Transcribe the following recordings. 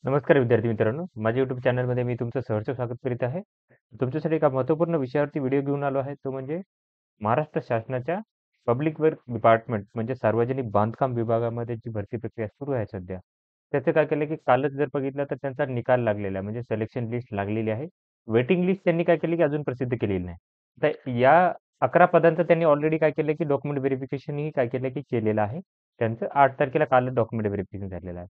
नमस्कार विद्यार्थी मित्रांनो, माझ्या YouTube चॅनलमध्ये मी तुमचं सहर्ष स्वागत करीत आहे. तुमच्यासाठी एका महत्त्वपूर्ण विषयावरती व्हिडिओ घेऊन आलो आहे, तो म्हणजे महाराष्ट्र शासनाच्या पब्लिक वर्क डिपार्टमेंट म्हणजे सार्वजनिक बांधकाम विभागामध्ये जी भरती प्रक्रिया सुरू आहे सध्या. त्याचं काय केलं की कालच जर बघितलं तर त्यांचा निकाल लागलेला आहे, म्हणजे सिलेक्शन लिस्ट लागलेली आहे. वेटिंग लिस्ट त्यांनी काय केली की अजून प्रसिद्ध केलेली नाही. तर या 11 पदांचं त्यांनी ऑलरेडी काय केलं की डॉक्युमेंट व्हेरिफिकेशनही काय केलं की केलेलं आहे. त्यांचं 8 तारखेला कालच डॉक्युमेंट व्हेरिफिकेशन झालेलं आहे.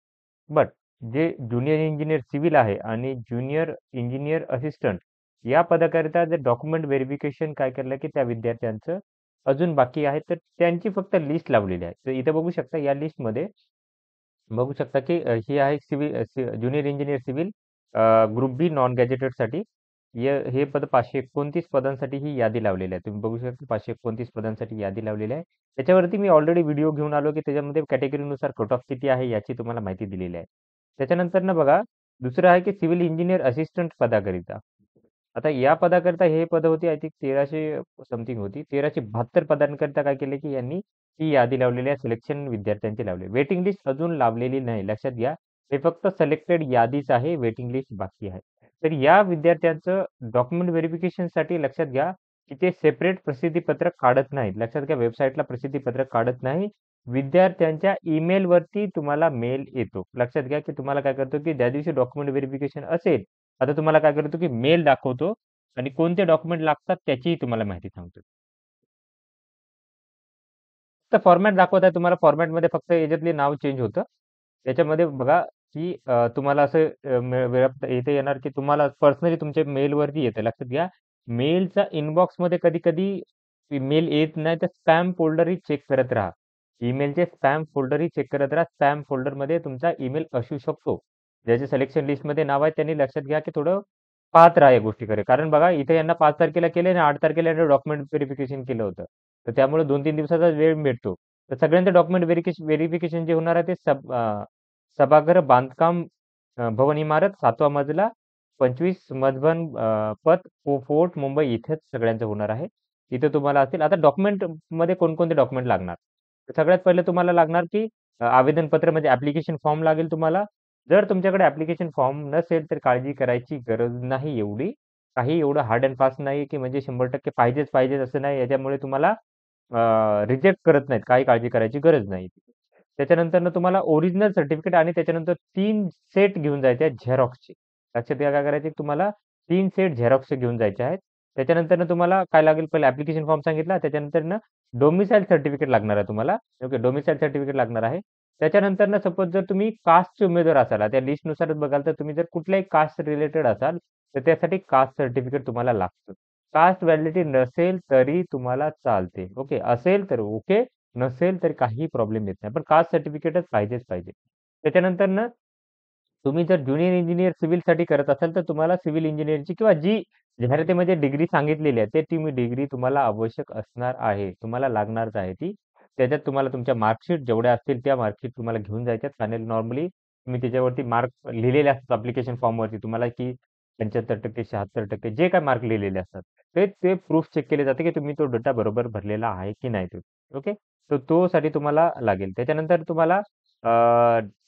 बट जे ज्युनियर इंजिनियर सिव्हिल आहे आणि ज्युनियर इंजिनियर असिस्टंट या पदाकरिता जे डॉक्युमेंट व्हेरिफिकेशन काय केलं की त्या विद्यार्थ्यांचं अजून बाकी आहे, तर त्यांची फक्त लिस्ट लावलेली आहे. तर इथे बघू शकता या लिस्टमध्ये बघू शकता की ही आहे ज्युनियर इंजिनियर सिव्हिल ग्रुप बी नॉन गॅजेटेडसाठी हे पद 529 पदांसाठी ही यादी लावलेली आहे. तुम्ही बघू शकता 529 पदांसाठी यादी लावलेली आहे. त्याच्यावरती मी ऑलरेडी व्हिडिओ घेऊन आलो की त्याच्यामध्ये कॅटेगरीनुसार कट ऑफ किती आहे याची तुम्हाला माहिती दिलेली आहे. त्याच्यानंतर ना बघा, दुसरं आहे की सिव्हिल इंजिनियर असिस्टंट पदाकरिता. आता या पदाकरिता हे पद होती आय थिंक 1300 समथिंग होती. 1372 पदांकरिता काय केले की यांनी ही यादी लावलेली आहे, सिलेक्शन विद्यार्थ्यांची लावली. वेटिंग लिस्ट अजून लावलेली नाही, लक्षात घ्या. हे फक्त सिलेक्टेड यादीच आहे, वेटिंग लिस्ट बाकी आहे. तर या विद्यार्थ्यांचं डॉक्युमेंट व्हेरिफिकेशनसाठी लक्षात घ्या की ते सेपरेट प्रसिद्धीपत्रक काढत नाहीत. लक्षात घ्या, वेबसाईटला प्रसिद्धीपत्रक काढत नाही. विद्यार्थ्यांच्या ईमेलवरती तुम्हाला मेल येतो. लक्षात घ्या की तुम्हाला काय करतो की ज्या दिवशी डॉक्युमेंट व्हेरिफिकेशन असेल, आता तुम्हाला काय करतो की मेल दाखवतो आणि कोणते डॉक्युमेंट लागतात त्याचीही तुम्हाला माहिती सांगतो. तर फॉर्मॅट दाखवत आहे तुम्हाला, फॉर्मॅटमध्ये फक्त याच्यातले नाव चेंज होतं. त्याच्यामध्ये बघा की तुम्हाला असं इथे येणार की तुम्हाला पर्सनली तुमच्या मेलवरती येतं. लक्षात घ्या, मेलच्या इनबॉक्समध्ये कधी-कधी मेल येत नाही, तर स्पॅम फोल्डरही चेक करत राहा. ईमेलचे स्पॅम फोल्डरही चेक करत राहा. स्पॅम फोल्डरमध्ये तुमचा ईमेल असू शकतो. ज्याचे सिलेक्शन लिस्टमध्ये नाव आहे त्यांनी लक्षात घ्या की थोडं पाहत राहा या गोष्टीकडे. कारण बघा इथे यांना 5 तारखेला केले आणि 8 तारखेला यांनी डॉक्युमेंट व्हेरिफिकेशन केलं होतं. तर त्यामुळे 2-3 दिवसाचा वेळ भेटतो. तर सगळ्यांचं डॉक्युमेंट व्हेरिफिकेशन जे होणार आहे ते सभागृह बांधकाम भवन इमारत 7वा मजला 25 मधबन पथ फोर्ट मुंबई इथेच सगळ्यांचं होणार आहे. इथे तुम्हाला असतील. आता डॉक्युमेंटमध्ये कोणकोणते डॉक्युमेंट लागणार? तर सगळ्यात पहिले तुम्हाला लागणार की आवेदन पत्र म्हणजे ॲप्लिकेशन फॉर्म लागेल तुम्हाला. जर तुमच्याकडे ॲप्लिकेशन फॉर्म नसेल तर काळजी करायची गरज नाही एवढी. काही एवढं हार्ड अँड फास्ट नाही की म्हणजे 100% पाहिजेच पाहिजेच असं नाही. याच्यामुळे तुम्हाला रिजेक्ट करत नाहीत. काही काळजी करायची गरज नाही. त्याच्यानंतरनं तुम्हाला ओरिजिनल सर्टिफिकेट आणि त्याच्यानंतर 3 सेट घेऊन जायचे आहेत झेरॉक्सचे. लक्षात घ्या काय करायचे तुम्हाला 3 सेट झेरॉक्सचे घेऊन जायचे आहेत. त्याच्यानंतरनं तुम्हाला काय लागेल पहिलं ॲप्लिकेशन फॉर्म सांगितला. त्याच्यानंतरनं डोमिसाईल सर्टिफिकेट लागणार आहे तुम्हाला. ओके, डोमिसाईल सर्टिफिकेट लागणार आहे. त्याच्यानंतरनं सपोज जर तुम्ही कास्टचे उमेदवार असाल, त्या लिस्टनुसारच बघाल तर तुम्ही जर कुठल्याही कास्ट रिलेटेड असाल, तर त्यासाठी कास्ट सर्टिफिकेट तुम्हाला लागतं. कास्ट व्हॅलिडिटी नसेल तरी तुम्हाला चालते. ओके. असेल तर ओके. नसेल तर काही प्रॉब्लेम येत नाही. पण कास्ट सर्टिफिकेटच पाहिजेच पाहिजे. त्याच्यानंतर ना तुम्ही जर ज्युनियर इंजिनियर सिव्हिलसाठी करत असाल, तर तुम्हाला सिव्हिल इंजिनिअरची किंवा जी जाहिरातीमध्ये डिग्री सांगितलेली आहे, ते तुम्ही डिग्री तुम्हाला आवश्यक असणार आहे. तुम्हाला लागणारच आहे ती. त्याच्यात तुम्हाला तुमच्या मार्कशीट जेवढ्या असतील, त्या मार्कशीट तुम्हाला घेऊन जायच्यात आणि नॉर्मली तुम्ही त्याच्यावरती मार्क लिहिलेले असतात ॲप्लिकेशन फॉर्मवरती तुम्हाला, की 75% 76% जे काही मार्क लिहिलेले असतात. ते प्रूफ चेक केले जाते, की तुम्ही तो डेटा बरोबर भरलेला आहे की नाही ते. ओके. तर तो साठी तुम्हाला लागेल. त्याच्यानंतर तुम्हाला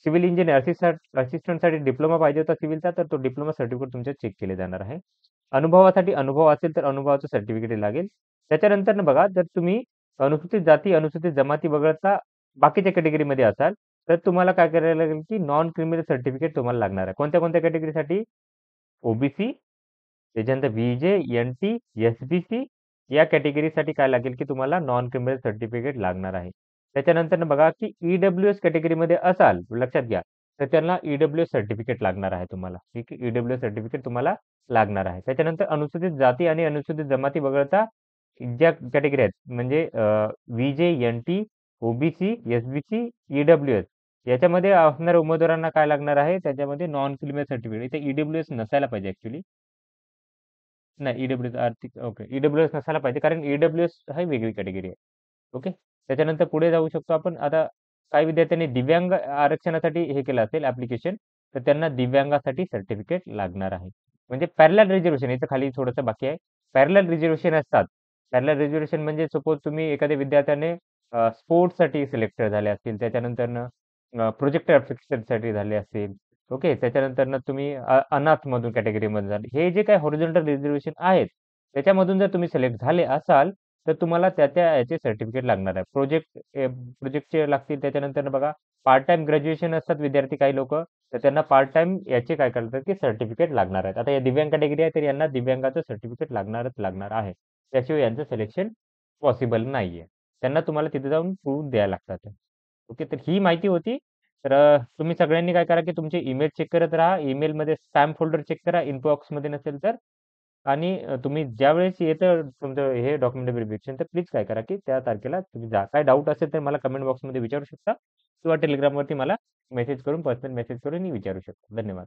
सिव्हिल इंजिनिअर असिस्टंटसाठी डिप्लोमा पाहिजे होता सिव्हिलचा, तर तो डिप्लोमा सर्टिफिकेट तुमचे चेक केले जाणार आहे. अनुभवासाठी अनुभव असेल, तर अनुभवाचं सर्टिफिकेट लागेल. त्याच्यानंतर बघा, जर तुम्ही अनुसूचित जाती, अनुसूचित जमाती वगळता बाकीच्या कॅटेगरीमध्ये असाल, तर तुम्हाला काय करायला लागेल, की नॉन क्रिमिनल सर्टिफिकेट तुम्हाला लागणार आहे. कोणत्या-कोणत्या कॅटेगरीसाठी? ओबीसी, त्याच्यानंतर व्ही-जे, एन-टी, एस-बी-सी या कॅटेगरीसाठी काय लागेल, की तुम्हाला नॉन क्रिमिनल सर्टिफिकेट लागणार आहे. त्याच्यानंतर बघा, की ई-डब्ल्यू-एस कॅटेगरीमध्ये असाल, लक्षात घ्या, तर त्यांना ई-डब्ल्यू-एस सर्टिफिकेट लागणार आहे तुम्हाला. ठीक आहे. ई-डब्ल्यू-एस सर्टिफिकेट तुम्हाला लागणार आहे. त्याच्यानंतर अनुसूचित जाती आणि अनुसूचित जमाती वगळता ज्या कॅटेगरी आहेत म्हणजे व्ही-जे, एन-टी, ओबीसी, एस-बी-सी, ई-डब्ल्यू-एस याच्यामध्ये असणाऱ्या उमेदवारांना काय लागणार आहे, त्याच्यामध्ये नॉन क्रिमिनल सर्टिफिकेट. इथे ई-डब्ल्यू-एस नसायला पाहिजे ॲक्चुअली. नाही, ईडब्ल्यूएस आर्थिक ओके. ईडब्ल्यूएस नसायला पाहिजे कारण ईडब्ल्यूएस ही वेगळी कॅटेगरी आहे. ओके. त्याच्यानंतर पुढे जाऊ शकतो आपण. आता काही विद्यार्थ्यांनी दिव्यांग आरक्षणासाठी हे केलं असेल ॲप्लिकेशन, तर त्यांना दिव्यांगासाठी सर्टिफिकेट लागणार आहे. म्हणजे पॅरलल रिझर्व्हेशन याच्या खाली थोडंसं बाकी आहे. पॅरलल रिझर्व्हेशन असतात. पॅरलल रिझर्व्हेशन म्हणजे सपोज तुम्ही एखाद्या विद्यार्थ्याने स्पोर्ट्ससाठी सिलेक्टेड झाले असतील, त्याच्यानंतरनं प्रोजेक्ट ॲप्लिकेशनसाठी झाले असतील, ओके. त्याच्यानंतरनं तुम्ही अनाथमधून कॅटेगरीमध्ये झाले. हे जे काही हॉरिझॉन्टल रिझर्व्हेशन आहेत, त्याच्यामधून जर तुम्ही सिलेक्ट झाले असाल, तर तुम्हाला त्या याचे सर्टिफिकेट लागणार आहे. प्रोजेक्टचे लागतील. त्याच्यानंतर बघा पार्ट टाईम ग्रॅज्युएशन असतात विद्यार्थी काही लोकं, तर त्यांना पार्ट टाईम याचे काय करतात, की सर्टिफिकेट लागणार आहेत. आता या दिव्यांग कॅटेगरी आहे, तर यांना दिव्यांगाचं सर्टिफिकेट लागणारच लागणार आहे. त्याशिवाय यांचं सिलेक्शन पॉसिबल नाहीये. त्यांना तुम्हाला तिथे जाऊन प्रूफ द्यायला लागतात. ओके. तर ही माहिती होती. तर तुम्ही सगळ्यांनी काय करा, की तुमचे ईमेल चेक करत राहा. ईमेलमध्ये स्पॅम फोल्डर चेक करा, इनबॉक्समध्ये नसेल तर. आणि तुम्ही ज्यावेळेस येतं तुमचं हे डॉक्युमेंट व्हेरिफिकेशन, तर प्लीज काय करा, की त्या तारखेला तुम्ही जा. काय डाऊट असेल तर मला कमेंट बॉक्समध्ये विचारू शकता किंवा Telegramवरती मला मेसेज करून, पर्सनल मेसेज करूनही विचारू शकता. धन्यवाद.